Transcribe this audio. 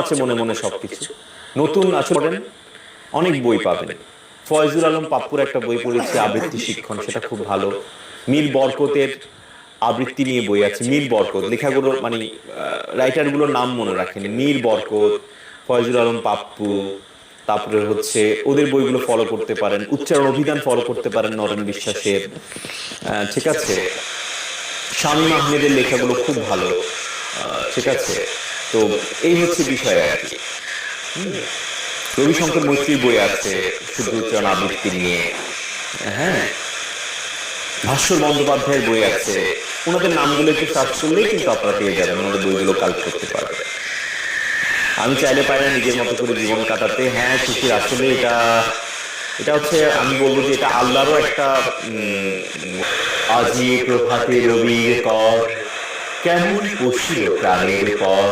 আছে মনে মনে সবকিছু, নতুন আছে পড়েন, অনেক বই পাবেন। ফয়জুল আলম পাপ্পুর একটা বই পড়েছি আবৃত্তি শিক্ষণ, সেটা খুব ভালো। মীর বরকতের আবৃত্তি নিয়ে বই আছে। মীর বরকত লেখাগুলো মানে রাইটার গুলোর নাম মনে রাখেন, মীর বরকত, ফয়জুল আলম পাপ্পু। তারপরে হচ্ছে ওদের বইগুলো ফলো করতে পারেন, উচ্চারণ অভিধান ফলো করতে পারেন নরেন বিশ্বাসের। ঠিক আছে, শামীম আহমেদের লেখাগুলো খুব ভালো। ঠিক আছে, তো এই হচ্ছে বিষয় আর কি। রবিশঙ্কর মৈত্রীর বই আছে শুদ্ধ উচ্চারণ আবৃত্তি নিয়ে। হ্যাঁ, ভাস্কর বন্দ্যোপাধ্যায়ের বই আছে। ওনাদের নামগুলো একটু সার্চ করলেই কিন্তু আপনারা পেয়ে যাবেন, ওনাদের বইগুলো কালেক্ট করতে পারবেন। আমি চাইলে পারি না নিজের মতো করে জীবন কাটাতে। হ্যাঁ শিশির, আসলে এটা এটা হচ্ছে, আমি বলবো যে এটা আল্লাহরও একটা আজি প্রভাতে রবির কর, কেমন পশিল প্রাণের পর।